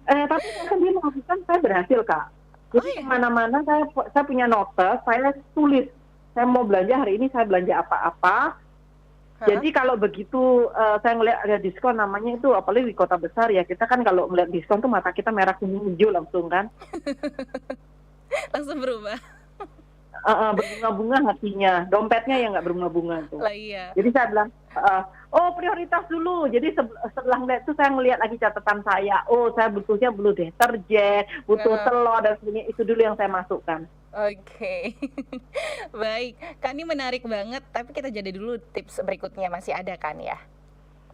Tapi saya sendiri melakukan, saya berhasil Kak. Jadi kemana-mana saya punya notes, saya tulis. Saya mau belanja hari ini, saya belanja apa-apa. Jadi kalau begitu saya ngeliat ada diskon, namanya itu apalagi di kota besar ya, kita kan kalau ngeliat diskon tuh mata kita merah kuning hijau langsung kan. Langsung berubah. Berbunga-bunga hatinya, dompetnya yang nggak berbunga-bunga tuh. Iya. Jadi saya bilang, prioritas dulu. Jadi setelah ngeliat itu saya ngeliat lagi catatan saya. Saya butuhnya deterjen, butuh telur dan sebagainya. Itu dulu yang saya masukkan. Oke. Baik, Kak ini menarik banget. Tapi kita jadi dulu tips berikutnya, masih ada kan ya?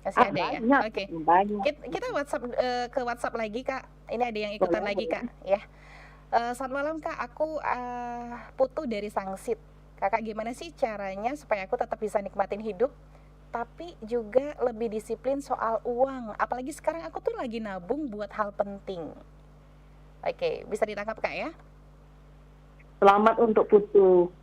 Masih ada ya? Oke. Kita ke WhatsApp lagi Kak. Ini ada yang ikutan lagi Kak ya. Selamat malam Kak, aku Putu dari Sangsit. Kakak gimana sih caranya supaya aku tetap bisa nikmatin hidup tapi juga lebih disiplin soal uang? Apalagi sekarang aku tuh lagi nabung buat hal penting. Oke, bisa ditangkap Kak ya? Selamat untuk Putu.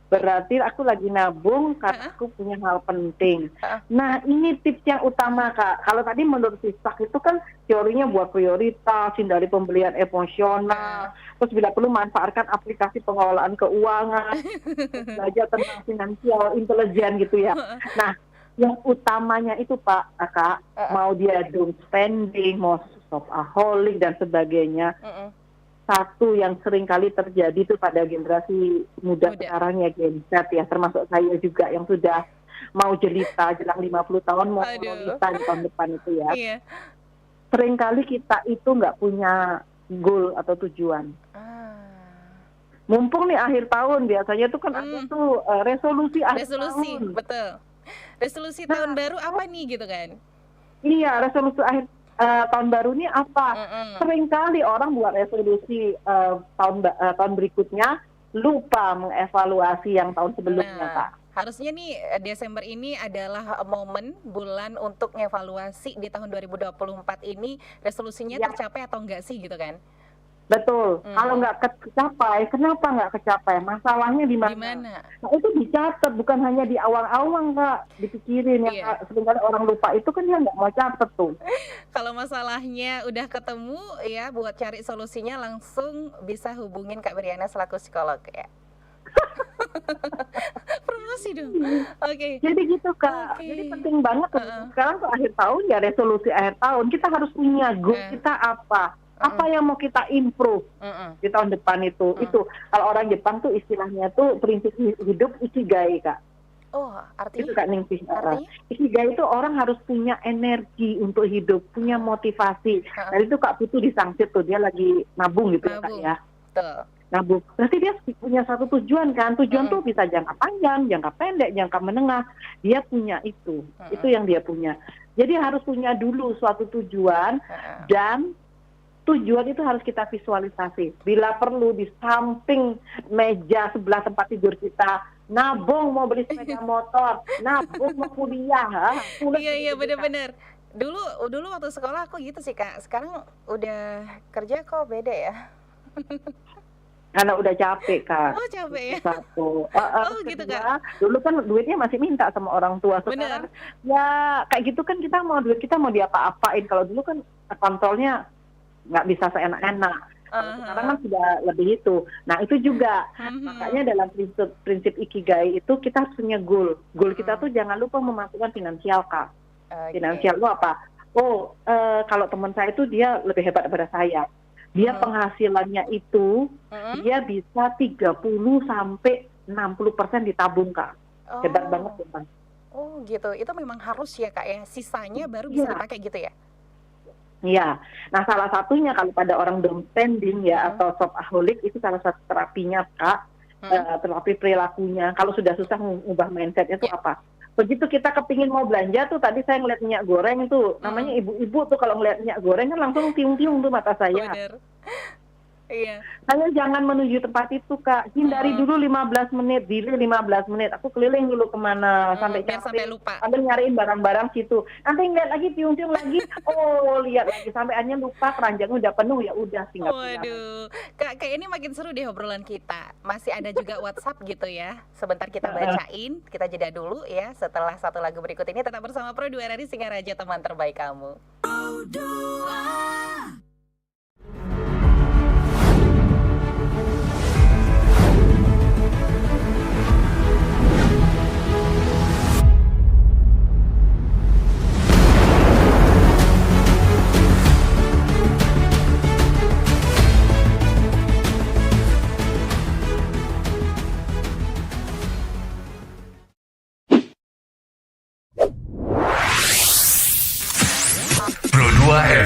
Berarti aku lagi nabung karena aku punya hal penting. Nah, ini tips yang utama, Kak. Kalau tadi menurut Sisak itu kan teorinya buat prioritas, hindari pembelian emosional, terus bila perlu manfaatkan aplikasi pengelolaan keuangan, belajar tentang finansial intelijen gitu ya. Nah, yang utamanya itu Pak, Kak, mau dia doom spending, mau shopaholic dan sebagainya. Satu yang sering kali terjadi itu pada generasi muda sekarang ya, Gen Z ya, termasuk saya juga yang sudah mau jelita, jelang 50 tahun mau jelita di tahun depan itu ya. Iya. Sering kali kita itu nggak punya goal atau tujuan. Mumpung nih akhir tahun, biasanya tuh kan ada tuh resolusi akhir tahun. Betul. Resolusi tahun baru apa nih gitu kan? Iya, resolusi akhir tahun baru ini apa? Seringkali orang buat resolusi tahun berikutnya, lupa mengevaluasi yang tahun sebelumnya, Kak. Harusnya nih Desember ini adalah momen bulan untuk ngevaluasi di tahun 2024 ini resolusinya tercapai atau enggak sih gitu kan? Betul. Kalau nggak kecapai, kenapa nggak kecapai? Masalahnya di mana? Nah, itu dicatat, bukan hanya di awang-awang, Kak. Dipikirin ya. Sebenarnya orang lupa itu kan dia nggak mau catat tuh. Kalau masalahnya udah ketemu ya, buat cari solusinya langsung bisa hubungin Kak Briana selaku psikolog ya. Promosi dong. Oke. Jadi gitu, Kak. Jadi penting banget. Sekarang tuh akhir tahun ya, resolusi akhir tahun. Kita harus punya goal kita apa? Apa yang mau kita improve di tahun depan itu? Itu kalau orang Jepang tuh istilahnya tuh prinsip hidup ikigai, Kak. Oh, artinya? Itu Kak Ningsih. Ikigai itu orang harus punya energi untuk hidup, punya motivasi. Nah itu Kak Putu disangsit tuh, dia lagi nabung gitu ya, Kak ya. Betul. Nabung. Berarti dia punya satu tujuan kan. Tujuan tuh bisa jangka panjang, jangka pendek, jangka menengah. Dia punya itu. Itu yang dia punya. Jadi harus punya dulu suatu tujuan dan tujuan itu harus kita visualisasi. Bila perlu di samping meja sebelah tempat tidur kita, nabung mau beli sepeda motor, nabung mau kuliah. Iya benar-benar. Dulu waktu sekolah aku gitu sih, Kak. Sekarang udah kerja kok beda ya. Karena udah capek, Kak. Oh, capek ya. Satu. Gitu, Kak. Dulu kan duitnya masih minta sama orang tua. Sekarang ya kayak gitu kan, kita mau duit kita mau diapa-apain. Kalau dulu kan kontrolnya nggak bisa seenak-enak. Sekarang kan sudah lebih itu. Nah itu juga makanya dalam prinsip ikigai itu kita harus punya goal. Goal kita tuh jangan lupa memasukkan finansial, Kak. Finansial itu apa? Oh kalau teman saya itu dia lebih hebat daripada saya. Dia penghasilannya itu dia bisa 30 sampai 60% ditabung, Kak. Hebat banget, Bang. Oh gitu. Itu memang harus ya, Kak ya. Sisanya baru bisa dipakai gitu ya. Iya, nah salah satunya kalau pada orang down spending ya atau shopaholic itu salah satu terapinya, Kak, terapi perilakunya. Kalau sudah susah mengubah mindsetnya itu apa? Begitu kita kepingin mau belanja tuh, tadi saya ngeliat minyak goreng tuh, namanya ibu-ibu tuh kalau ngeliat minyak goreng kan langsung tiung-tiung tuh mata saya. Bener. Iya. Saya jangan menuju tempat itu, Kak. Hindari dulu 15 menit, delay 15 menit. Aku keliling dulu kemana sampai lupa. Sambil nyariin barang-barang situ. Nanti ngeliat lagi, tiung-tiung lagi. Oh, lihat lagi sampai akhirnya lupa, keranjangnya udah penuh, ya udah tinggal. Waduh. Kak, kayak ini makin seru deh obrolan kita. Masih ada juga WhatsApp gitu ya. Sebentar kita bacain, kita jeda dulu ya. Setelah satu lagu berikut ini tetap bersama Pro 2 RRI Singaraja, teman terbaik kamu.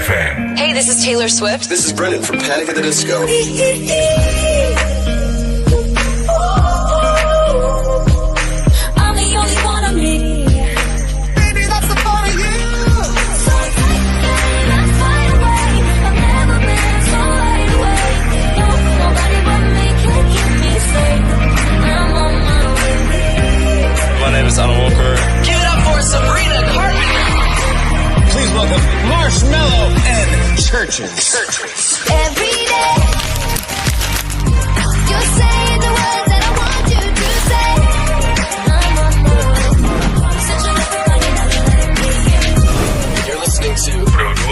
FM. Hey, this is Taylor Swift. This is Brendan from Panic at the Disco. I'm the only one of me. Baby, that's the part of you. So let's fly away. I've never been so wide awake. No, nobody but me can keep me safe. I'm on my way. My name is Alan Walker. Give it up for Sabrina Carpenter. Please welcome Marshmello and Churches. Every day, you're saying the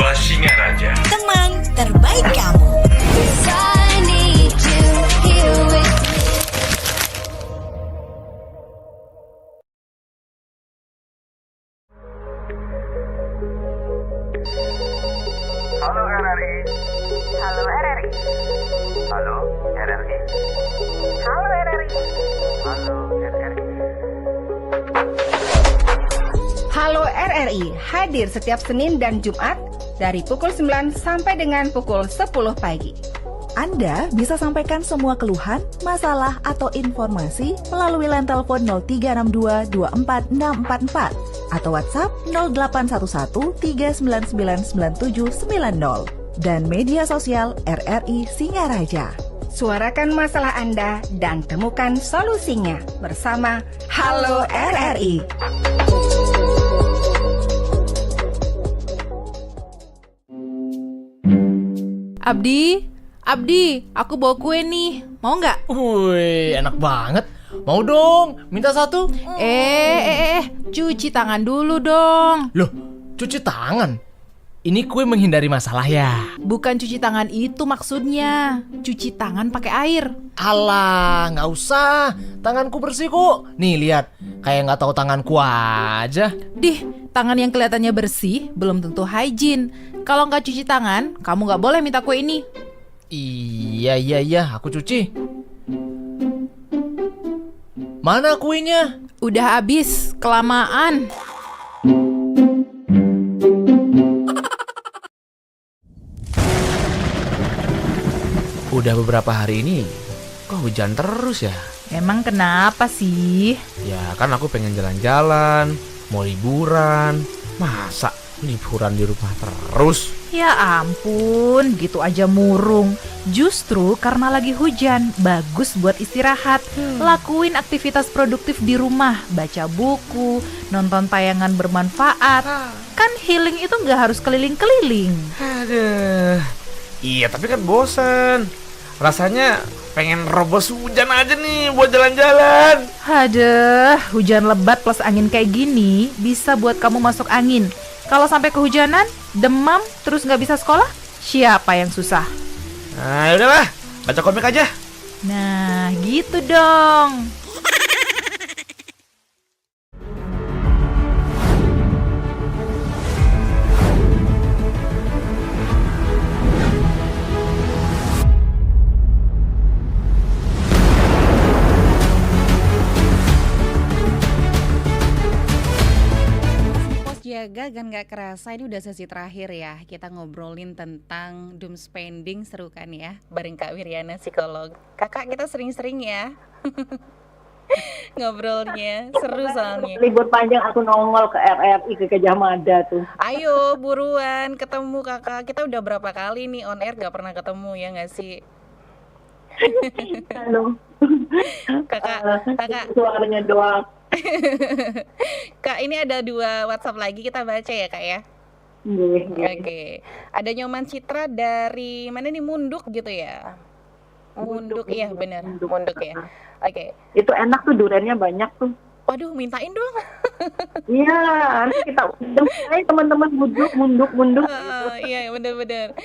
Dua Singaraja. Teman terbaik kamu. I need you here with me. Halo RRI. Halo RRI. Halo RRI. Halo RRI. Halo RRI. Halo RRI, hadir setiap Senin dan Jumat dari pukul 9 sampai dengan pukul 10 pagi. Anda bisa sampaikan semua keluhan, masalah, atau informasi melalui line telepon 0362 24644 atau WhatsApp 0811 399 9790 dan media sosial RRI Singaraja. Suarakan masalah Anda dan temukan solusinya bersama Halo RRI. Abdi, aku bawa kue nih. Mau nggak? Wih, enak banget. Mau dong, minta satu. Cuci tangan dulu dong. Loh, cuci tangan? Ini kue menghindari masalah ya? Bukan cuci tangan itu maksudnya. Cuci tangan pakai air. Alah, nggak usah. Tanganku bersih kok. Nih lihat, kayak nggak tahu tanganku aja. Dih, tangan yang kelihatannya bersih belum tentu hygiene. Kalau nggak cuci tangan, kamu nggak boleh minta kue ini. Iya, aku cuci. Mana kuenya? Udah habis, kelamaan. Udah beberapa hari ini kok hujan terus ya? Emang kenapa sih? Ya kan aku pengen jalan-jalan, mau liburan. Masa liburan di rumah terus? Ya ampun, gitu aja murung. Justru karena lagi hujan, bagus buat istirahat. Lakuin aktivitas produktif di rumah, baca buku, nonton tayangan bermanfaat. Kan healing itu nggak harus keliling-keliling. Aduh. Iya, tapi kan bosan. Rasanya pengen robos hujan aja nih buat jalan-jalan. Aduh, hujan lebat plus angin kayak gini bisa buat kamu masuk angin. Kalau sampai kehujanan, demam, terus nggak bisa sekolah, siapa yang susah? Nah, udahlah, baca komik aja. Nah, gitu dong. Jaga kan gak kerasa ini udah sesi terakhir ya. Kita ngobrolin tentang doom spending, seru kan ya, bareng Kak Wiryana psikolog. Kakak kita sering-sering ya ngobrolnya, seru soalnya. Libur panjang aku nongol ke RRI ke Gajah Mada tuh. Ayo buruan ketemu kakak. Kita udah berapa kali nih on air gak pernah ketemu ya gak sih? Halo. Kakak suaranya doang. Kak, ini ada 2 WhatsApp lagi, kita baca ya Kak ya. Oke. Ada Nyoman Citra dari mana nih, Munduk gitu ya. Munduk iya benar, Munduk ya. Oke. Itu enak tuh, duriannya banyak tuh. Waduh, mintain dong. Iya, nanti kita undang teman-teman munduk. Iya, benar-benar.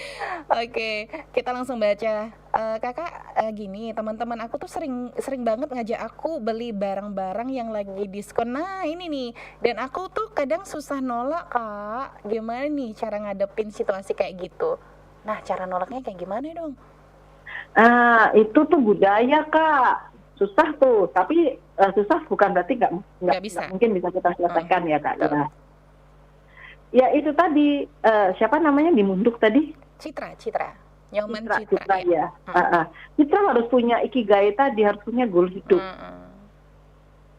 Oke, kita langsung baca. Kakak, gini, teman-teman aku tuh sering banget ngajak aku beli barang-barang yang lagi diskon. Nah, ini nih. Dan aku tuh kadang susah nolak, Kak. Gimana nih cara ngadepin situasi kayak gitu? Nah, cara nolaknya kayak gimana dong? Itu tuh budaya, Kak. Susah tuh, tapi susah bukan berarti nggak bisa. Mungkin bisa kita selesaikan ya Kak. Ya itu tadi siapa namanya di Munduk tadi? Citra. Nyoman Citra ya. Citra harus punya ikigai tadi, harus punya goal hidup.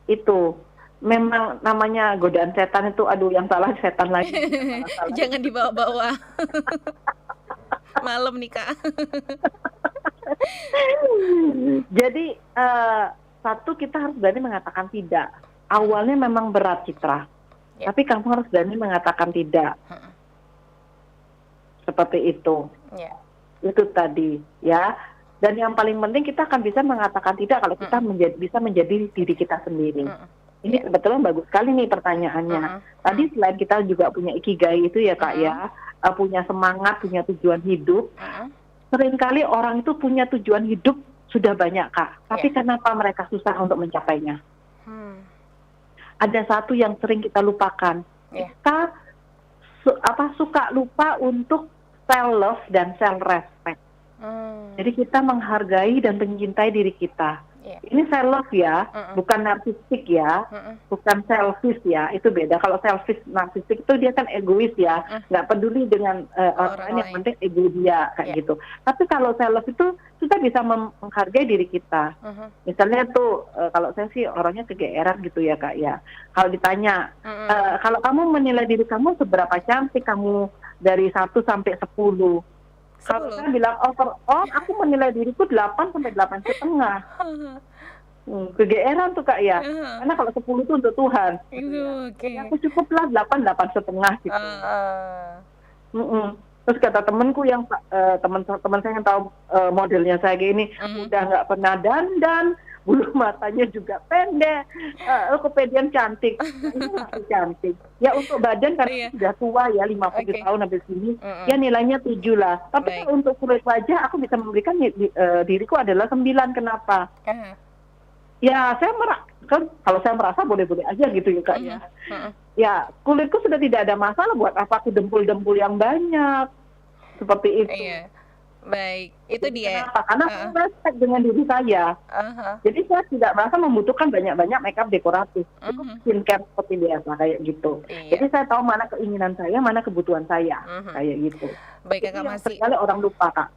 Itu memang namanya godaan setan itu, aduh yang salah setan lagi. Jangan dibawa-bawa. Malam nih Kak. Jadi satu, kita harus berani mengatakan tidak. Awalnya memang berat Citra, tapi kamu harus berani mengatakan tidak. Seperti itu. Itu tadi ya. Dan yang paling penting kita akan bisa mengatakan tidak kalau kita bisa menjadi diri kita sendiri. Ini kebetulan bagus sekali nih pertanyaannya. Tadi selain kita juga punya ikigai itu ya Kak ya, punya semangat, punya tujuan hidup. Seringkali orang itu punya tujuan hidup sudah banyak, Kak. Tapi kenapa mereka susah untuk mencapainya? Ada satu yang sering kita lupakan. Kita suka lupa untuk self love dan self respect. Jadi kita menghargai dan mencintai diri kita. Ini self love ya, bukan narsistik ya, bukan selfish ya, itu beda. Kalau selfish, narsistik itu dia kan egois ya, nggak peduli dengan orang lain, yang penting ego dia kayak gitu. Tapi kalau self love itu kita bisa menghargai diri kita. Misalnya tuh kalau saya sih orangnya kegeeran gitu ya, Kak ya. Kalau ditanya, kalau kamu menilai diri kamu seberapa cantik kamu dari 1 sampai 10? Kalau saya bilang overall, aku menilai diriku 8 sampai 8,5. Kegeeran tuh, Kak ya. Karena kalau 10 itu untuk Tuhan. Ya, aku cukuplah 8,5 gitu. Terus kata temanku yang teman saya yang tahu modelnya saya kayak ini, udah nggak pernah dandan, bulu matanya juga pendek, kepedean cantik, ini masih cantik. Ya untuk badan karena sudah tua ya, 50 tahun habis sini, ya nilainya 7 lah. Tapi untuk kulit wajah aku bisa memberikan diriku adalah 9. Kenapa? Ya saya kalau saya merasa boleh-boleh aja gitu ya, Kak ya. Ya kulitku sudah tidak ada masalah, buat apa aku dempul-dempul yang banyak seperti itu. Baik, itu dia. Kenapa? Karena saya respect dengan diri saya. Jadi saya tidak merasa membutuhkan banyak-banyak makeup dekoratif. Cukup skincare seperti biasa kayak gitu. Jadi saya tahu mana keinginan saya, mana kebutuhan saya, kayak gitu. Baik, Kakak masih. Sekali orang lupa, Kak.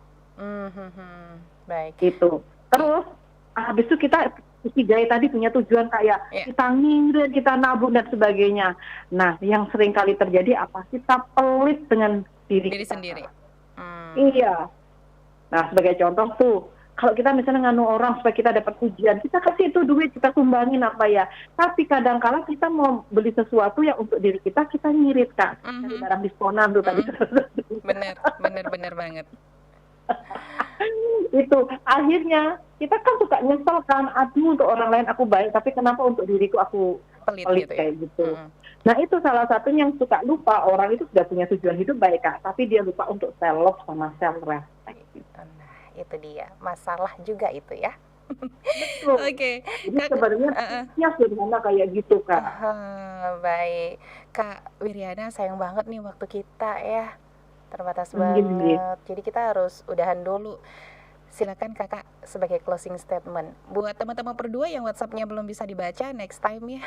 Baik. Gitu. Terus habis itu kita Jaya tadi punya tujuan kayak kita ngirit, kita nabung dan sebagainya. Nah, yang sering kali terjadi apa? Kita pelit dengan diri kita sendiri. Iya. Nah, sebagai contoh tuh, kalau kita misalnya nganu orang supaya kita dapat pujian, kita kasih itu duit, kita sumbangin apa ya. Tapi kadang-kala kita mau beli sesuatu yang untuk diri kita ngirit, Kak. Dari barang diskonan tuh tadi. Bener banget. Itu akhirnya kita kan suka nyesel kan, aduh untuk orang lain aku baik, tapi kenapa untuk diriku aku pelit gitu kayak gitu. Nah itu salah satu yang suka lupa, orang itu sudah punya tujuan hidup baik, Kak, tapi dia lupa untuk self love sama self respect gitu. Nah itu dia masalah juga itu ya. Betul. Jadi sebenarnya sederhana kayak gitu, Kak. Baik, Kak Wiriana, sayang banget nih waktu kita ya terbatas banget. Jadi kita harus udahan dulu. Silakan Kakak sebagai closing statement buat teman-teman berdua yang WhatsApp-nya belum bisa dibaca, next time ya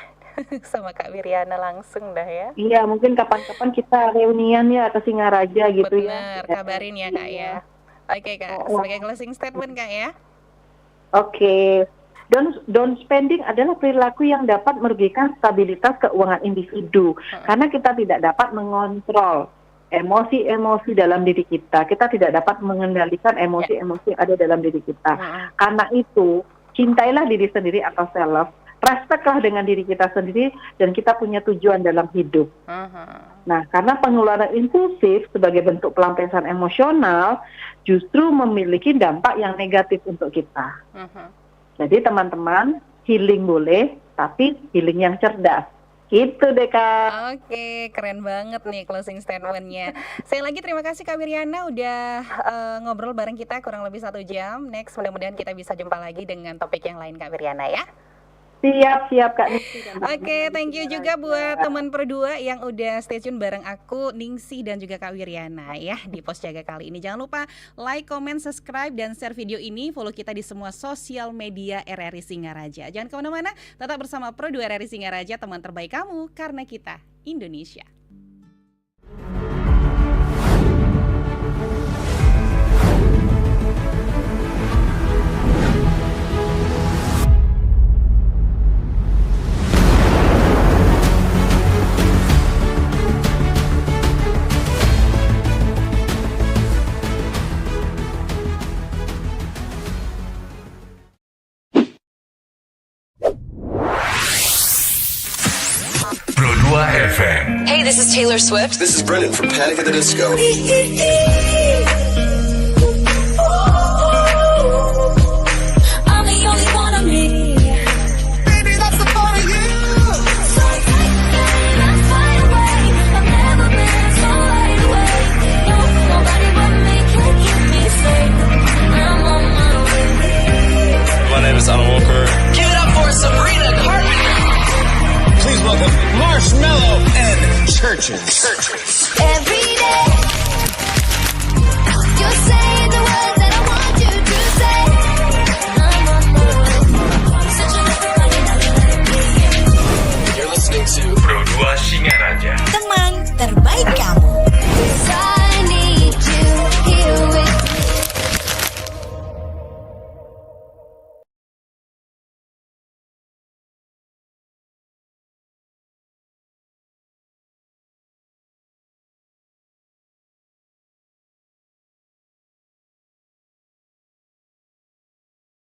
sama Kak Wiriana langsung dah ya. Iya, mungkin kapan-kapan kita reunian ya ke Singaraja gitu. Bener, kabarin ya, Kak ya. Oke, Kak, sebagai closing statement, Kak ya. Oke. Down spending adalah perilaku yang dapat merugikan stabilitas keuangan individu karena kita tidak dapat mengontrol emosi-emosi dalam diri kita. Kita tidak dapat mengendalikan emosi-emosi yang ada dalam diri kita. Karena itu, cintailah diri sendiri atau self, respectlah dengan diri kita sendiri, dan kita punya tujuan dalam hidup. Nah, karena pengeluaran impulsif sebagai bentuk pelampiasan emosional justru memiliki dampak yang negatif untuk kita. Jadi teman-teman, healing boleh, tapi healing yang cerdas. Gitu deh, Kak. Oke, keren banget nih closing statement-nya. Saya lagi terima kasih Kak Wiriana udah ngobrol bareng kita kurang lebih 1 jam. Next, mudah-mudahan kita bisa jumpa lagi dengan topik yang lain Kak Wiriana ya. Siap Kak. Oke, thank you juga buat teman berdua yang udah stay tune bareng aku, Ningsih dan juga Kak Wiriana ya di Pos Jaga kali ini. Jangan lupa like, comment, subscribe, dan share video ini. Follow kita di semua sosial media RRI Singaraja. Jangan kemana-mana, tetap bersama Pro 2 RRI Singaraja, teman terbaik kamu karena kita Indonesia. Pro 2 FM. Hey, this is Taylor Swift. This is Brendan from Panic at the Disco. I'm the only one of me. Baby, that's the part of you. So take that, let's fly away. I've never been so wide awake. Productions.